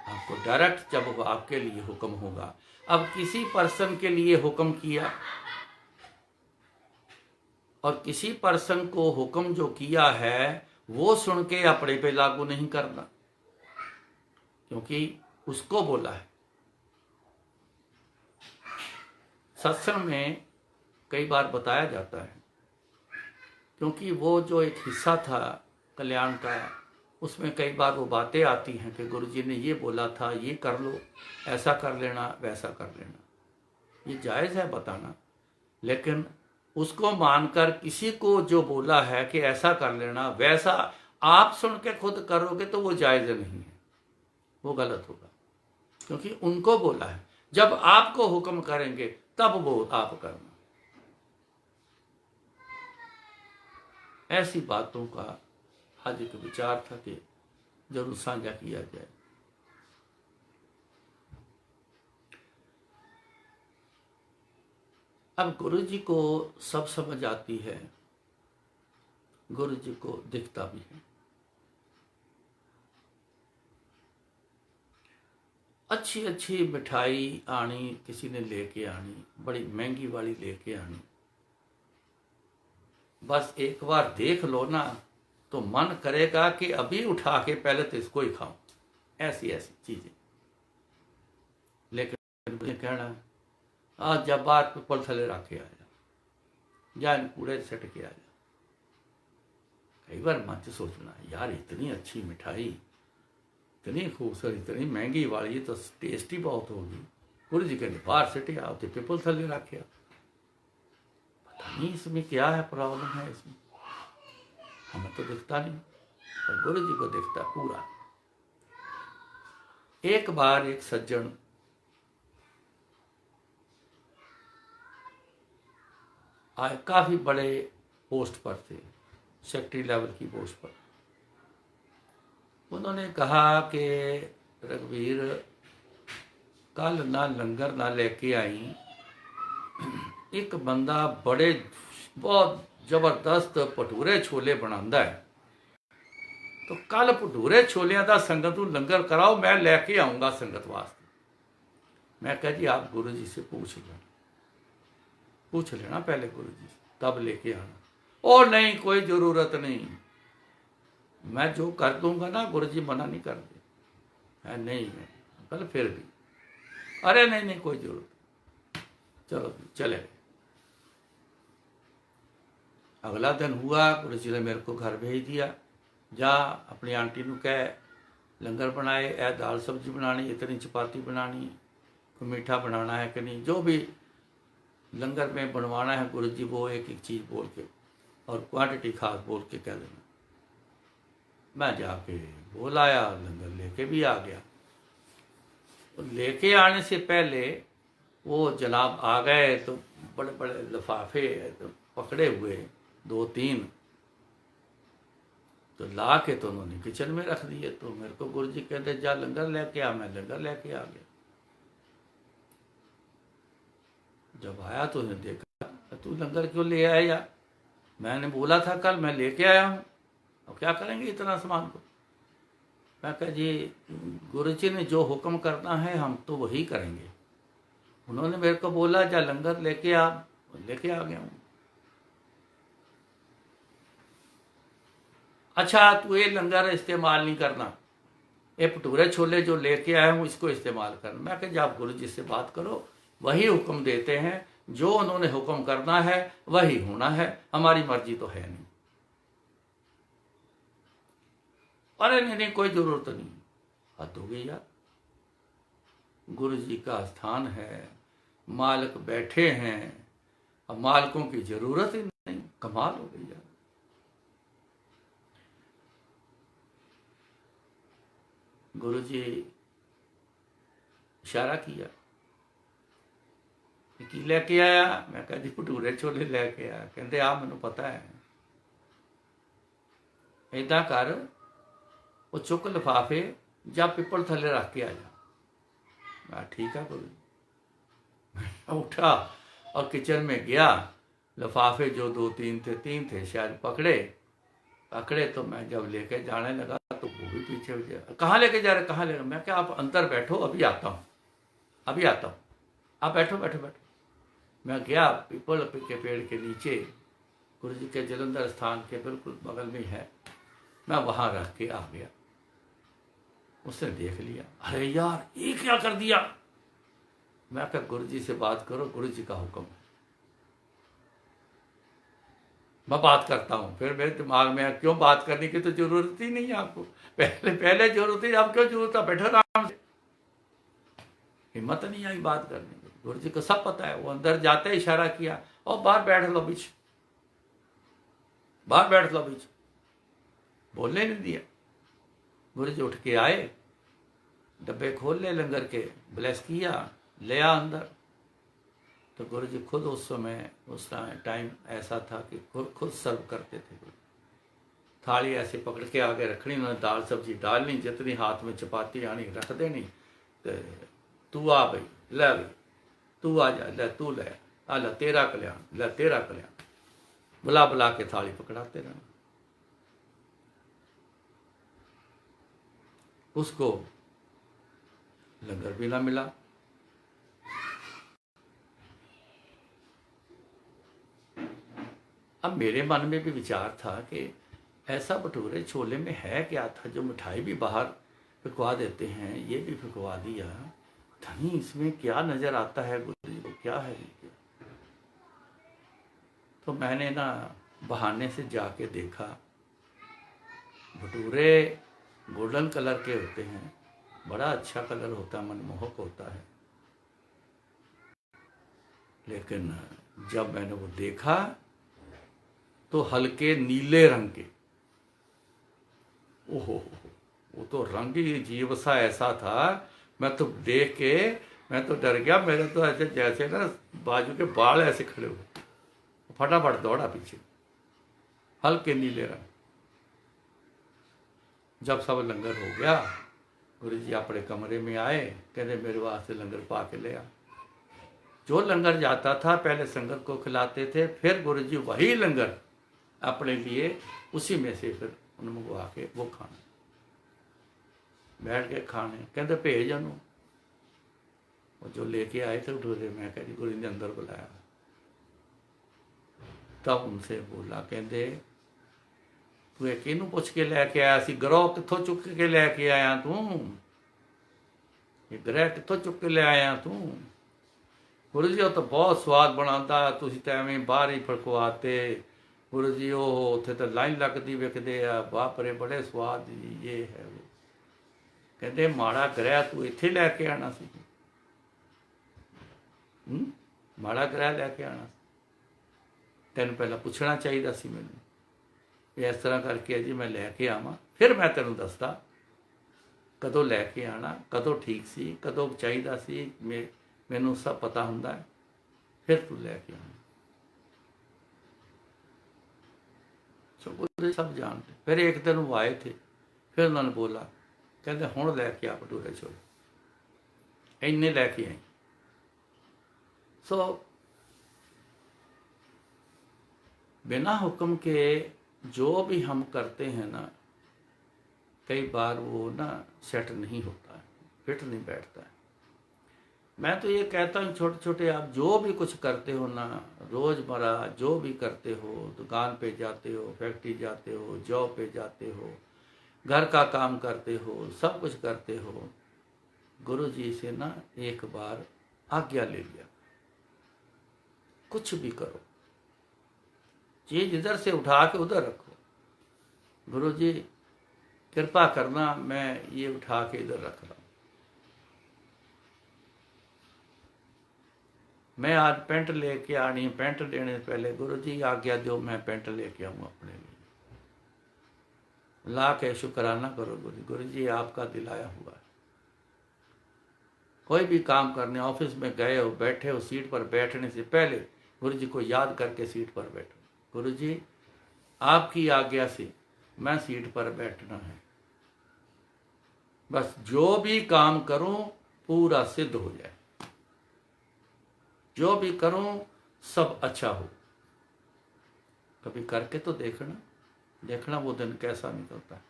S1: आपको डायरेक्ट जब वो आपके लिए हुक्म होगा, अब किसी पर्सन के लिए हुक्म किया और किसी पर्सन को हुक्म जो किया है वो सुन के अपने पे लागू नहीं करना, क्योंकि उसको बोला है। सत्संग में कई बार बताया जाता है, क्योंकि वो जो एक हिस्सा था कल्याण का, उसमें कई बार वो बातें आती हैं कि गुरुजी ने ये बोला था, ये कर लो, ऐसा कर लेना, वैसा कर लेना। ये जायज़ है बताना, लेकिन उसको मानकर किसी को जो बोला है कि ऐसा कर लेना, वैसा आप सुन के खुद करोगे तो वो जायज़ नहीं है, वो गलत होगा। क्योंकि उनको बोला है, जब आपको हुक्म करेंगे तब वो आप करना। ऐसी बातों का आज एक विचार था कि जरूर साझा किया जाए। अब गुरु जी को सब समझ आती है, गुरु जी को दिखता भी है। अच्छी अच्छी मिठाई आनी, किसी ने लेके आनी, बड़ी महंगी वाली लेके आनी, बस एक बार देख लो ना तो मन करेगा कि अभी उठा के पहले तो इसको ही खाऊं। ऐसी ऐसी चीजें। लेकिन मुझे कहना आज जब बात पीपल थले रख के आ जा इन कूड़े सट के आ जा। कई बार मन से सोचना यार इतनी अच्छी मिठाई, इतनी खूबसूरत, इतनी महंगी वाली, तो टेस्टी बहुत होगी। गुरु जी कहते बाहर सटे आओ तो पीपल थले रखे। पता नहीं इसमें क्या है, प्रॉब्लम है इसमें, हमें तो दिखता नहीं पर गुरु जी को दिखता पूरा। एक बार एक सज्जन आए, काफी बड़े पोस्ट पर थे, सेक्रेटरी लेवल की पोस्ट पर। उन्होंने कहा कि रघुवीर कल ना लंगर ना लेके आई, एक बंदा बड़े बहुत जबरदस्त भटूरे छोले बनांदा है, तो कल भटूरे छोलियां का संगत नूं लंगर कराओ, मैं लैके आऊँगा संगत वास्ते। मैं कहा जी आप गुरु जी से पूछ लेना पहले गुरु जी से, तब लेके आना। और नहीं कोई ज़रूरत नहीं, मैं जो कर दूंगा ना गुरु जी मना नहीं कर दे है। नहीं है कल फिर भी, अरे नहीं नहीं कोई जरूरत, चलो चले गए। अगला दिन हुआ, गुरु जी ने मेरे को घर भेज दिया, जा अपनी आंटी नूं कह लंगर बनाए, ए दाल सब्जी बनानी, इतनी चपाती बनानी, कोई मीठा बनाना है कि नहीं, जो भी लंगर में बनवाना है गुरु जी वो एक एक चीज़ बोल के और क्वांटिटी खास बोल के कह देना। मैं जाके बोल आया, लंगर लेके भी आ गया। लेके आने से पहले वो जनाब आ गए तो बड़े बड़े लिफाफे तो पकड़े हुए 2-3, तो ला के तो उन्होंने किचन में रख दिए। तो मेरे को गुरु जी कहते जा लंगर लेके आ, मैं लंगर लेके आ गया। जब आया तो उन्हें देखा, तू लंगर क्यों ले आया यार, मैंने बोला था कल मैं लेके आया हूँ, अब क्या करेंगे इतना सामान को। मैं कहा जी गुरु जी ने जो हुक्म करना है हम तो वही करेंगे, उन्होंने मेरे को बोला जा लंगर लेके आ, लेके आ गया हूँ। अच्छा तू ये लंगर इस्तेमाल नहीं करना, ये भटूरे छोले जो लेके आया हूँ इसको इस्तेमाल करना। मैं कहा आप गुरु जी से बात करो, वही हुक्म देते हैं, जो उन्होंने हुक्म करना है वही होना है, हमारी मर्जी तो है नहीं। अरे नहीं नहीं कोई जरूरत नहीं। हद हो गई यार, गुरु जी का स्थान है, मालिक बैठे हैं, अब मालिकों की जरूरत ही नहीं, कमाल हो गई यार। गुरु जी इशारा किया कि लेके आया, मैं कहा जी भटूरे छोले लेके आया। कहते आ मैनू पता है, इदा कर वो चुक लिफाफे जा पिपल थले रख के आ जा। मैं ठीक है गुरु। मैं उठा और किचन में गया, लिफाफे जो 2-3 थे, 3 थे शायद, पकड़े तो मैं जब लेके जाने लगा तो वो भी पीछे हो गया। कहाँ लेके जा रहे, कहाँ लेके? मैं क्या आप अंदर बैठो, अभी आता हूँ, अभी आता हूँ, आप बैठो बैठो बैठो। मैं गया पीपल के पेड़ के नीचे, गुरु जी के जलंधर स्थान के बिल्कुल बगल में है, मैं वहाँ रख के आ गया। उसने देख लिया, अरे यार ये क्या कर दिया। मैं कहा गुरु जी से बात करो, गुरु जी का हुक्म है, मैं बात करता हूँ। फिर मेरे दिमाग में क्यों बात करने की तो जरूरत ही नहीं है आपको, पहले जरूरत है, अब क्यों जरूरत है, बैठो आराम से। हिम्मत नहीं आई बात करने की, गुरु जी को सब पता है। वो अंदर जाते ही इशारा किया और बाहर बैठ लो बीच, बाहर बैठ लो बीच, बोलने नहीं दिया। गुरु जी उठ के आए, डब्बे खोल ले लंगर के, ब्लेस किया, ले आ अंदर। तो गुरु जी खुद उस समय उस टाइम ऐसा था कि खुद सर्व करते थे। थाली ऐसे पकड़ के आगे रखनी, उन्होंने दाल सब्जी डालनी, जितनी हाथ में चपाती आनी रख देनी। तो तू आ भाई, ले भाई, तू आ जा, ले तू ले आ, ले तेरा कल्याण, ले तेरा कल्याण, बुला बुला के थाली पकड़ाते रहना। उसको लंगर भी ना मिला। अब मेरे मन में भी विचार था कि ऐसा भटूरे छोले में है क्या था, जो मिठाई भी बाहर फिकवा देते हैं ये भी फिकवा दिया। पता नहीं इसमें क्या नज़र आता है गुरु जी को, क्या है ये। तो मैंने ना बहाने से जाके देखा, भटूरे गोल्डन कलर के होते हैं, बड़ा अच्छा कलर होता है, मनमोहक होता है। लेकिन जब मैंने वो देखा तो हल्के नीले रंग के, ओहो, वो तो रंग ही अजीब सा ऐसा था। मैं तो देख के मैं तो डर गया, मेरे तो ऐसे जैसे ना बाजू के बाल ऐसे खड़े हुए, फटाफट दौड़ा पीछे। हल्के नीले रंग। जब सब लंगर हो गया, गुरु जी अपने कमरे में आए, कहते मेरे वास्ते लंगर पा के ले आ। जो लंगर जाता था पहले संगत को खिलाते थे, फिर गुरु जी वही लंगर अपने लिए उसी में से फिर उन मंगवा के वो खाना, बैठ के खाने। कहते भेज उन्होंने, वो जो लेके आए थे भटूरे, मैं कह जी गुरु जी ने अंदर बुलाया। तब उनसे बोला, कहते तू एक किनू पुछ के लैके आया सी, ग्रह कितों चुक के लैके आया तू, ये ग्रह कितों चुक के ले आया तू। गुरु जी तो बहुत स्वाद बनाता, तुसीं तो एवें बाहर ही फड़कवाते। गुरु जी ਉਹ ਉੱਥੇ ਤਾਂ ਲਾਈਨ ਲੱਗਦੀ ਵਿਕਦੇ ਆ, ਬਾਪਰੇ ਬੜੇ ਸਵਾਦ ਜੀ, ਇਹ ਹੈ ਉਹ। ਕਹਿੰਦੇ ਮਾੜਾ ਗ੍ਰਹਿ ਤੂੰ ਇੱਥੇ ਲੈ ਕੇ ਆਣਾ ਸੀ, ਮਾੜਾ ਗ੍ਰਹਿ ਲੈ ਕੇ ਆਣਾ ਸੀ, ਤੈਨੂੰ ਪਹਿਲਾਂ ਪੁੱਛਣਾ ਚਾਹੀਦਾ ਸੀ ਮੈਨੂੰ ਵੀ ਇਸ ਤਰ੍ਹਾਂ ਕਰਕੇ ਜੀ ਮੈਂ ਲੈ ਕੇ ਆਵਾਂ, ਫਿਰ ਮੈਂ ਤੈਨੂੰ ਦੱਸਦਾ ਕਦੋਂ ਲੈ ਕੇ ਆਣਾ, ਕਦੋਂ ਠੀਕ ਸੀ, ਕਦੋਂ ਚਾਹੀਦਾ ਸੀ, ਮੈਨੂੰ ਸਭ ਪਤਾ ਹੁੰਦਾ ਹੈ, ਫਿਰ ਤੂੰ ਲੈ ਕੇ ਆਣਾ। सब जानते। फिर एक दिन वो आए थे, फिर उन्होंने बोला, कहते हुण लैके आ भटूरे छोले, इन्ने लैके आए। सो बिना हुक्म के जो भी हम करते हैं ना, कई बार वो ना सेट नहीं होता है, फिट नहीं बैठता है। मैं तो ये कहता हूँ छोटे छोटे आप जो भी कुछ करते हो ना, रोज़मर्रा जो भी करते हो, दुकान पे जाते हो, फैक्ट्री जाते हो, जॉब पे जाते हो, घर का काम करते हो, सब कुछ करते हो, गुरु जी से ना एक बार आज्ञा ले लिया। कुछ भी करो, चीज़ इधर से उठा के उधर रखो, गुरु जी कृपा करना मैं ये उठा के इधर रख रहा हूँ, मैं आज पेंट लेके आनी, पेंट लेने से पहले गुरु जी आज्ञा दो, मैं पेंट लेके आऊँ अपने लिए। ला के शुक्राना करो गुरु जी आपका दिलाया हुआ है। कोई भी काम करने ऑफिस में गए हो, बैठे हो, सीट पर बैठने से पहले गुरु जी को याद करके सीट पर बैठो, गुरु जी आपकी आज्ञा से मैं सीट पर बैठना है, बस जो भी काम करूं पूरा सिद्ध हो जाए, जो भी करूं सब अच्छा हो। कभी करके तो देखना वो दिन कैसा निकलता है।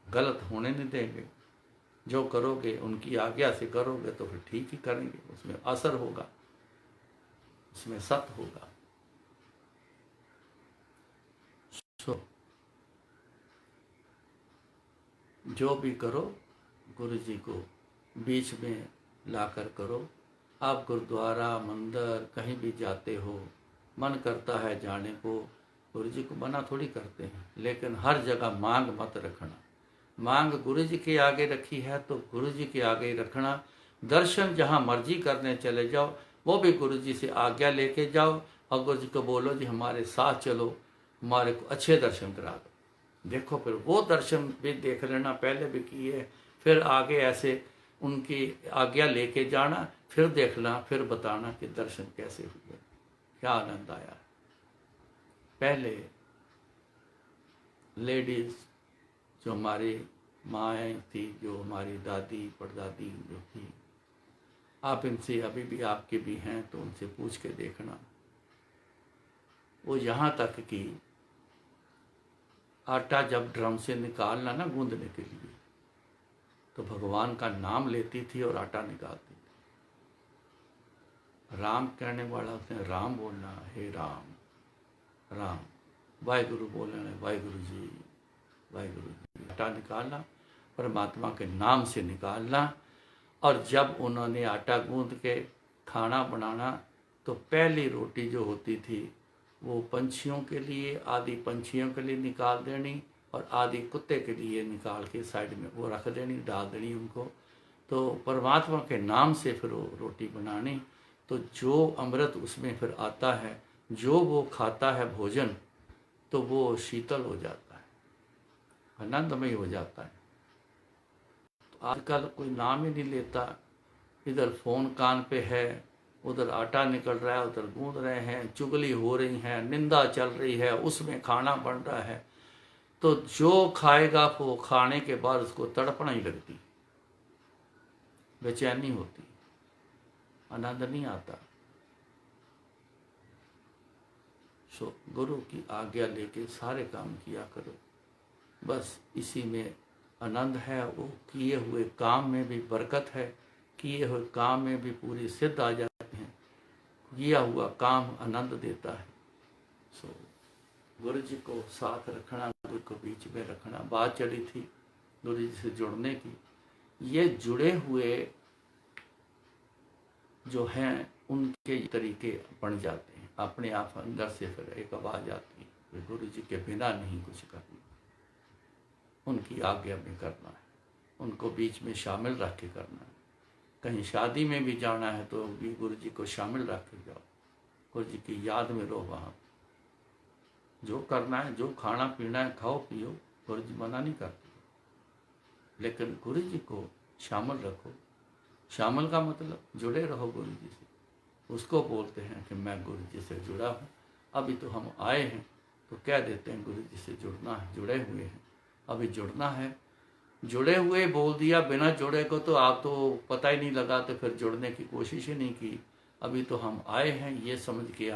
S1: गलत होने नहीं देंगे, जो करोगे उनकी आज्ञा से करोगे तो फिर ठीक ही करेंगे, उसमें असर होगा, उसमें सत्य होगा। जो भी करो गुरु जी को बीच में लाकर करो। आप गुरुद्वारा मंदिर कहीं भी जाते हो, मन करता है जाने को, गुरु जी को मना थोड़ी करते हैं, लेकिन हर जगह मांग मत रखना। मांग गुरु जी के आगे रखी है तो गुरु जी के आगे ही रखना। दर्शन जहाँ मर्जी करने चले जाओ, वो भी गुरु जी से आज्ञा लेके जाओ और गुरु जी को बोलो जी हमारे साथ चलो, हमारे को अच्छे दर्शन करा दो। देखो फिर वो दर्शन भी देख लेना, पहले भी किए, फिर आगे ऐसे उनकी आज्ञा लेके जाना, फिर देखना, फिर बताना कि दर्शन कैसे हुए, क्या आनंद आया। पहले लेडीज़ जो हमारी माएँ थी, जो हमारी दादी परदादी जो थी, आप इनसे अभी भी आपके भी हैं तो उनसे पूछ के देखना। वो यहाँ तक कि आटा जब ड्रम से निकालना ना गूंदने के लिए, तो भगवान का नाम लेती थी और आटा निकालती थी। राम कहने वाला उसने राम बोलना, हे राम राम। वाहिगुरु बोलना, वाहिगुरु जी वाहिगुरु जी। आटा निकालना परमात्मा के नाम से निकालना। और जब उन्होंने आटा गूंद के खाना बनाना तो पहली रोटी जो होती थी वो पंछियों के लिए, आधी पंछियों के लिए निकाल देनी और आधी कुत्ते के लिए निकाल के साइड में वो रख देनी, डाल देनी उनको। तो परमात्मा के नाम से फिर वो रोटी बनानी। तो जो अमृत उसमें फिर आता है, जो वो खाता है भोजन, तो वो शीतल हो जाता है, आनंदमय हो जाता है। तो आजकल कोई नाम ही नहीं लेता, इधर फोन कान पे है, उधर आटा निकल रहा है, उधर गूंद रहे हैं, चुगली हो रही है, निंदा चल रही है, उसमें खाना बन रहा है। तो जो खाएगा वो खाने के बाद उसको तड़पना ही लगती, बेचैनी होती, आनंद नहीं आता। सो गुरु की आज्ञा लेके सारे काम किया करो, बस इसी में आनंद है। वो किए हुए काम में भी बरकत है, किए हुए काम में भी पूरी सिद्ध आ जाती हैं। किया हुआ काम आनंद देता है। सो गुरु जी को साथ रखना, गुरु को बीच में रखना। बात चली थी गुरु जी से जुड़ने की। ये जुड़े हुए जो हैं उनके तरीके बन जाते हैं, अपने आप अंदर से फिर एक आवाज आती है, गुरु जी के बिना नहीं कुछ करना, उनकी आज्ञा में करना है, उनको बीच में शामिल रख के करना है। कहीं शादी में भी जाना है तो भी गुरु जी को शामिल रख के जाओ, गुरु जी की याद में रहो। वहाँ जो करना है, जो खाना पीना है खाओ पियो, गुरु जी मना नहीं करते, लेकिन गुरु जी को शामिल रखो। शामिल का मतलब जुड़े रहो गुरु जी से। उसको बोलते हैं कि मैं गुरु जी से जुड़ा हूँ। अभी तो हम आए हैं तो कह देते हैं गुरु जी से जुड़ना है, जुड़े हुए हैं, अभी जुड़ना है। जुड़े हुए बोल दिया, बिना जुड़े को तो आप तो पता ही नहीं लगा, तो फिर जुड़ने की कोशिश ही नहीं की। अभी तो हम आए हैं ये समझ के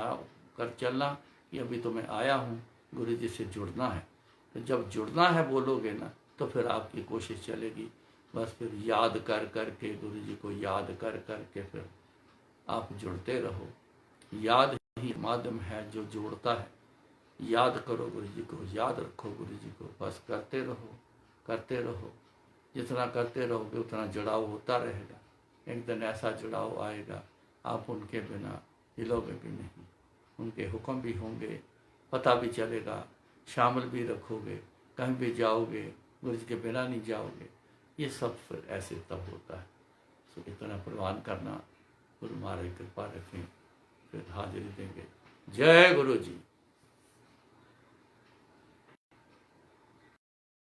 S1: कर चलना कि अभी तो मैं आया हूँ, गुरु जी से जुड़ना है। तो जब जुड़ना है बोलोगे ना तो फिर आपकी कोशिश चलेगी। बस फिर याद कर कर के, गुरु जी को याद कर कर के फिर आप जुड़ते रहो। याद ही माध्यम है जो जोड़ता है। याद करो गुरु जी को, याद रखो गुरु जी को, बस करते रहो करते रहो। जितना करते रहोगे उतना जुड़ाव होता रहेगा। एक दिन ऐसा जुड़ाव आएगा आप उनके बिना हिलोगे भी नहीं, उनके हुक्म भी होंगे, पता भी चलेगा, शामिल भी रखोगे, कहीं भी जाओगे गुरु जी के बिना नहीं जाओगे। ये सब फिर ऐसे तब होता है। सो इतना प्रवान करना, गुरु महाराज कृपा रखें, फिर हाजिरी देंगे। जय गुरु जी।